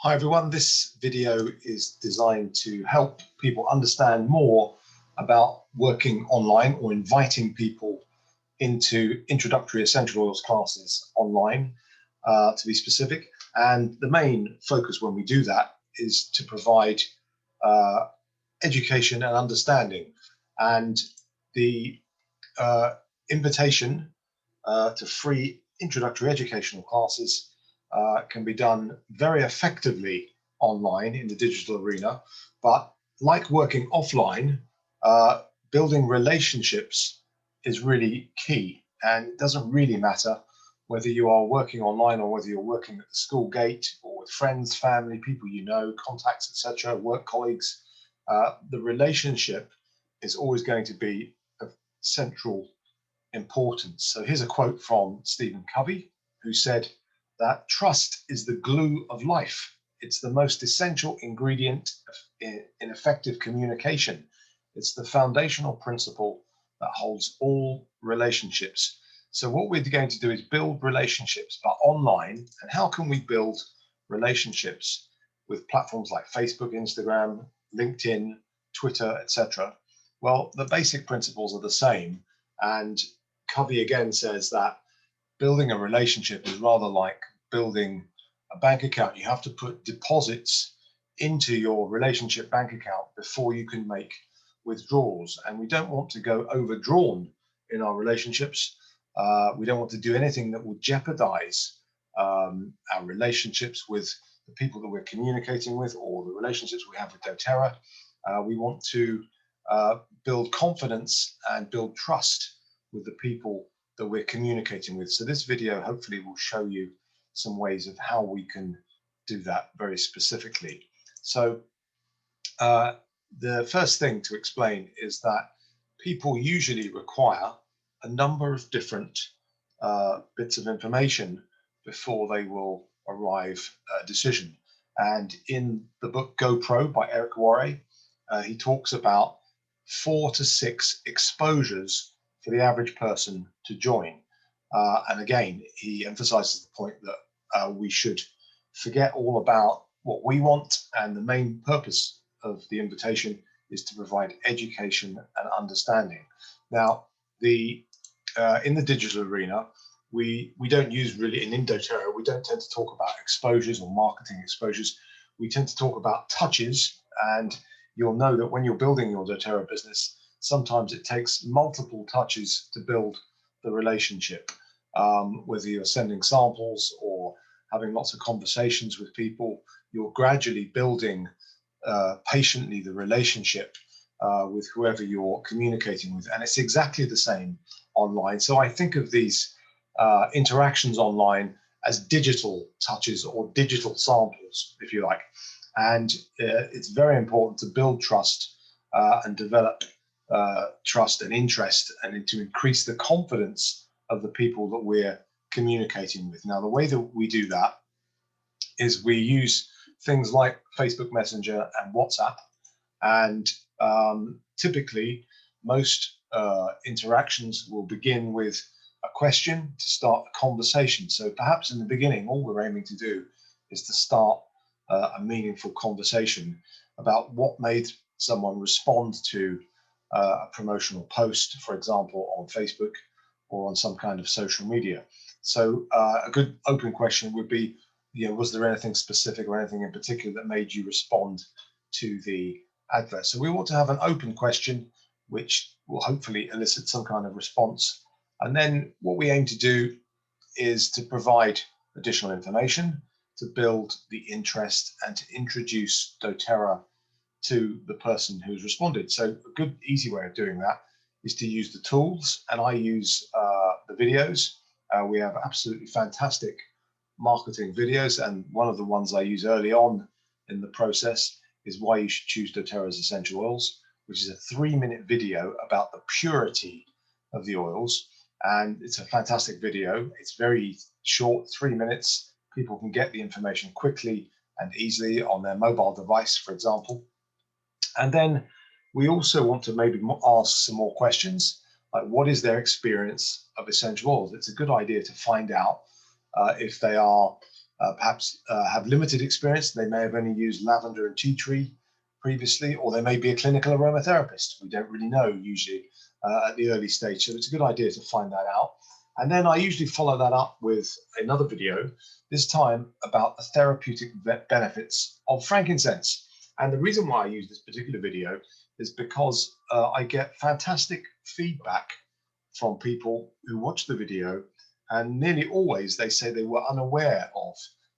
Hi everyone, this video is designed to help people understand more about working online or inviting people into introductory essential oils classes online, to be specific. And the main focus when we do that is to provide education and understanding. And the invitation to free introductory educational classes can be done very effectively online in the digital arena. But like working offline, building relationships is really key. And it doesn't really matter whether you are working online or whether you're working at the school gate or with friends, family, people you know, contacts, etc., work colleagues. The relationship is always going to be of central importance. So here's a quote from Stephen Covey, who said that trust is the glue of life. It's the most essential ingredient in effective communication. It's the foundational principle that holds all relationships. So what we're going to do is build relationships, but online. And how can we build relationships with platforms like Facebook, Instagram, LinkedIn, Twitter, etc.? Well, the basic principles are the same. And Covey again says that building a relationship is rather like building a bank account. You have to put deposits into your relationship bank account before you can make withdrawals. And we don't want to go overdrawn in our relationships. We don't want to do anything that will jeopardize our relationships with the people that we're communicating with or the relationships we have with doTERRA. We want to build confidence and build trust with the people that we're communicating with. So this video hopefully will show you some ways of how we can do that very specifically. So the first thing to explain is that people usually require a number of different bits of information before they will arrive at a decision. And in the book GoPro by Eric Worre, he talks about 4 to 6 exposures for the average person to join. And again, he emphasizes the point that we should forget all about what we want, and the main purpose of the invitation is to provide education and understanding. Now, in the digital arena, we don't use really, in doTERRA, we don't tend to talk about exposures or marketing exposures. We tend to talk about touches, and you'll know that when you're building your doTERRA business, sometimes it takes multiple touches to build the relationship, whether you're sending samples or having lots of conversations with people. You're gradually building patiently the relationship with whoever you're communicating with, and it's exactly the same online. So I think of these interactions online as digital touches or digital samples, if you like. And it's very important to build trust and develop trust and interest, and to increase the confidence of the people that we're communicating with. Now, the way that we do that is we use things like Facebook Messenger and WhatsApp. And typically, most interactions will begin with a question to start a conversation. So perhaps in the beginning, all we're aiming to do is to start a meaningful conversation about what made someone respond to a promotional post, for example, on Facebook or on some kind of social media. So a good open question would be, was there anything specific or anything in particular that made you respond to the advert? So we want to have an open question, which will hopefully elicit some kind of response. And then what we aim to do is to provide additional information to build the interest and to introduce doTERRA to the person who's responded. So a good, easy way of doing that is to use the tools, and I use the videos. We have absolutely fantastic marketing videos, and one of the ones I use early on in the process is why you should choose doTERRA's essential oils, which is a 3-minute video about the purity of the oils. And it's a fantastic video. It's very short, 3 minutes. People can get the information quickly and easily on their mobile device, for example. And then we also want to maybe ask some more questions, like what is their experience of essential oils? It's a good idea to find out if they are perhaps have limited experience. They may have only used lavender and tea tree previously, or they may be a clinical aromatherapist. We don't really know usually at the early stage. So it's a good idea to find that out. And then I usually follow that up with another video, this time about the therapeutic benefits of frankincense. And the reason why I use this particular video is because I get fantastic feedback from people who watch the video, and nearly always they say they were unaware of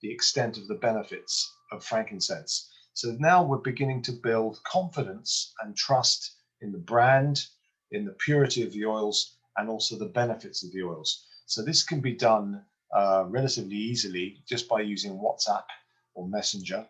the extent of the benefits of frankincense. So now we're beginning to build confidence and trust in the brand, in the purity of the oils, and also the benefits of the oils. So this can be done relatively easily just by using WhatsApp or Messenger.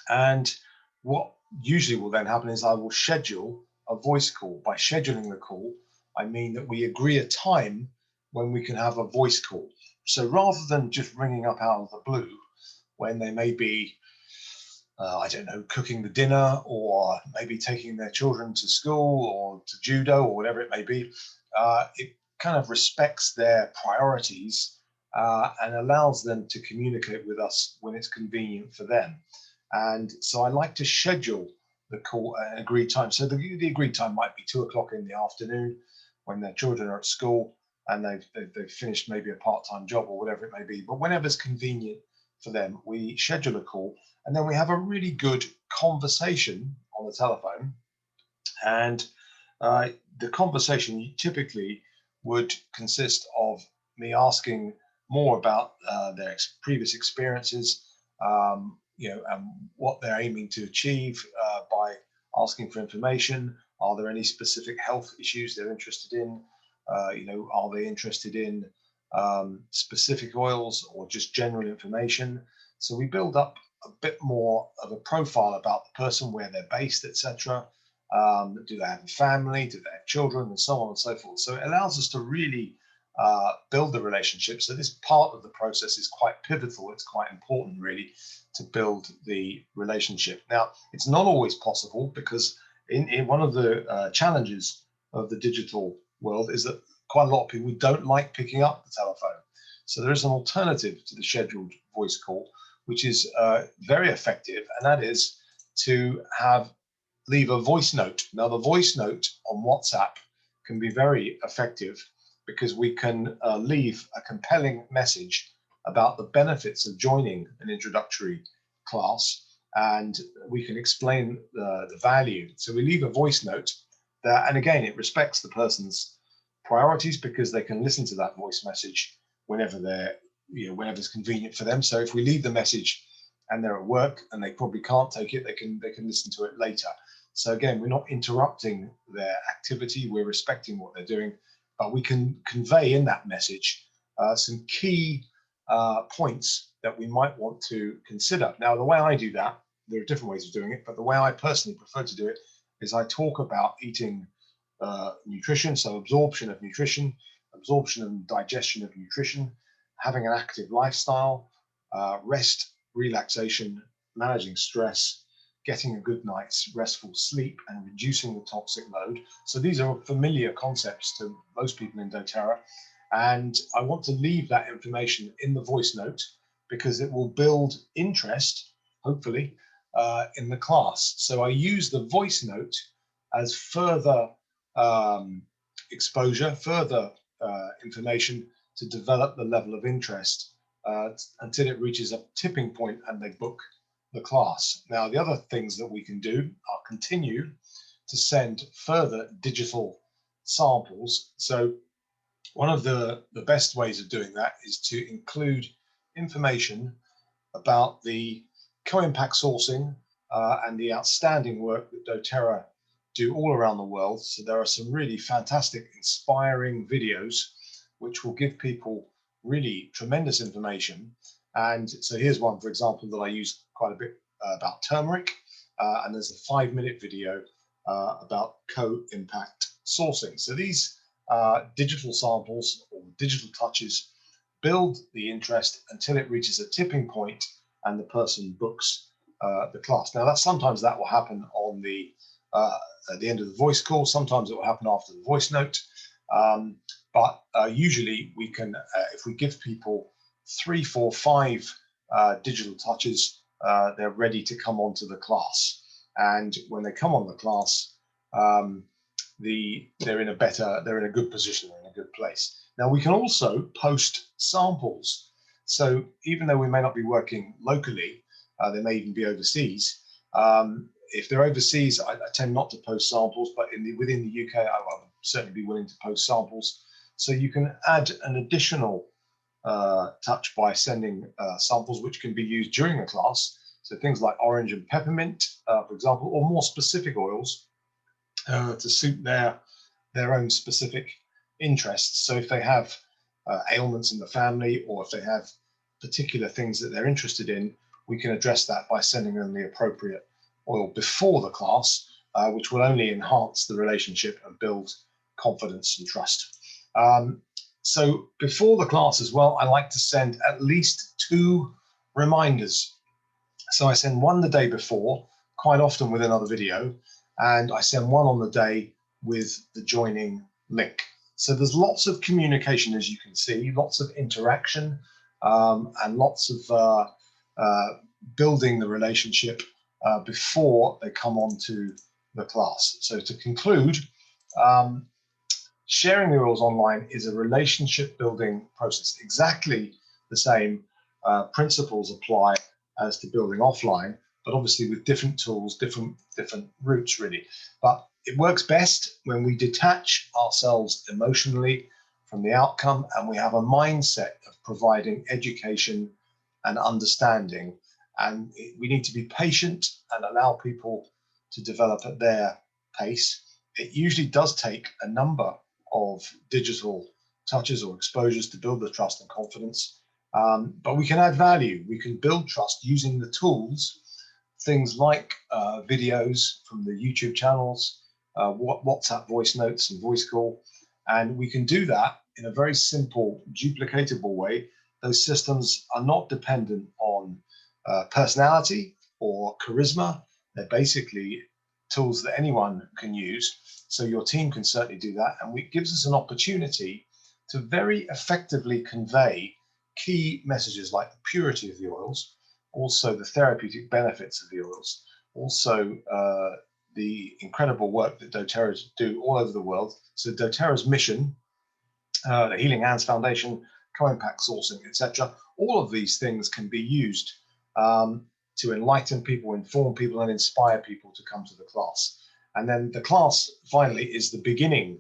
And what usually will then happen is I will schedule a voice call. By scheduling the call, I mean that we agree a time when we can have a voice call. So rather than just ringing up out of the blue when they may be, I don't know, cooking the dinner, or maybe taking their children to school or to judo or whatever it may be, it kind of respects their priorities and allows them to communicate with us when it's convenient for them. And so I like to schedule the call at an agreed time. So the agreed time might be 2 o'clock in the afternoon when their children are at school and they've finished maybe a part-time job or whatever it may be. But whenever's convenient for them, we schedule a call, and then we have a really good conversation on the telephone. And the conversation typically would consist of me asking more about their previous experiences, and what they're aiming to achieve by asking for information. Are there any specific health issues they're interested in? Are they interested in specific oils or just general information? So we build up a bit more of a profile about the person, where they're based, etc. Do they have a family? Do they have children? And so on and so forth. So it allows us to really build the relationship. So this part of the process is quite pivotal. It's quite important, really, to build the relationship. Now, it's not always possible, because in one of the challenges of the digital world is that quite a lot of people don't like picking up the telephone. So there is an alternative to the scheduled voice call, which is very effective, and that is to leave a voice note. Now, the voice note on WhatsApp can be very effective because we can leave a compelling message about the benefits of joining an introductory class, and we can explain the value. So we leave a voice note there, and again, it respects the person's priorities because they can listen to that voice message whenever it's convenient for them. So if we leave the message and they're at work and they probably can't take it, they can listen to it later. So again, we're not interrupting their activity, we're respecting what they're doing, but we can convey in that message some key points that we might want to consider. Now, the way I do that, there are different ways of doing it, but the way I personally prefer to do it is I talk about eating nutrition, so absorption of nutrition, absorption and digestion of nutrition, having an active lifestyle, rest, relaxation, managing stress, getting a good night's restful sleep, and reducing the toxic load. So these are familiar concepts to most people in doTERRA, and I want to leave that information in the voice note because it will build interest, hopefully, in the class. So I use the voice note as further exposure, further information to develop the level of interest until it reaches a tipping point and they book the class. Now, the other things that we can do are continue to send further digital samples. So one of the best ways of doing that is to include information about the co-impact sourcing and the outstanding work that doTERRA do all around the world. So there are some really fantastic, inspiring videos which will give people really tremendous information. And so here's one, for example, that I use quite a bit about turmeric. And there's a 5-minute video about co-impact sourcing. So these digital samples or digital touches build the interest until it reaches a tipping point and the person books the class. Now, sometimes that will happen on at the end of the voice call. Sometimes it will happen after the voice note. But usually we can, if we give people 3, 4, 5 digital touches, they're ready to come onto the class. And when they come on the class, they're in a good position, they're in a good place. Now we can also post samples. So even though we may not be working locally, they may even be overseas. If they're overseas, I tend not to post samples, but within the UK, I would certainly be willing to post samples. So you can add an additional touch by sending samples which can be used during a class. So things like orange and peppermint, for example, or more specific oils to suit their own specific interests. So if they have ailments in the family, or if they have particular things that they're interested in, we can address that by sending them the appropriate oil before the class, which will only enhance the relationship and build confidence and trust. So before the class as well, I like to send at least 2 reminders. So I send one the day before, quite often with another video, and I send one on the day with the joining link. So there's lots of communication, as you can see, lots of interaction, and lots of building the relationship before they come onto the class. So to conclude, sharing the oils online is a relationship building process. Exactly the same principles apply as to building offline, but obviously with different tools, different routes really. But it works best when we detach ourselves emotionally from the outcome, and we have a mindset of providing education and understanding. And we need to be patient and allow people to develop at their pace. It usually does take a number of digital touches or exposures to build the trust and confidence. But we can add value. We can build trust using the tools, things like videos from the YouTube channels, WhatsApp voice notes and voice call. And we can do that in a very simple, duplicatable way. Those systems are not dependent on personality or charisma. They're basically tools that anyone can use. So your team can certainly do that. And it gives us an opportunity to very effectively convey key messages like the purity of the oils, also the therapeutic benefits of the oils, also the incredible work that doTERRA do all over the world. So doTERRA's mission, the Healing Hands Foundation, co-impact sourcing, etc. All of these things can be used to enlighten people, inform people, and inspire people to come to the class. And then the class finally is the beginning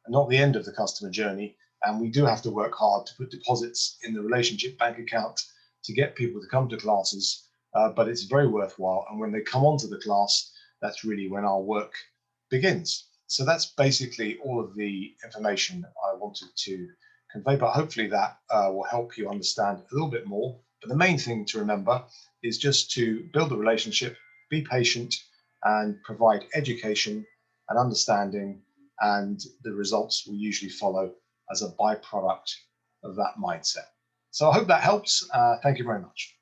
and not the end of the customer journey. And we do have to work hard to put deposits in the relationship bank account to get people to come to classes, but it's very worthwhile. And when they come onto the class, that's really when our work begins. So that's basically all of the information I wanted to convey, but hopefully that will help you understand a little bit more. But the main thing to remember is just to build a relationship, be patient, and provide education and understanding, and the results will usually follow as a byproduct of that mindset. So I hope that helps. Thank you very much.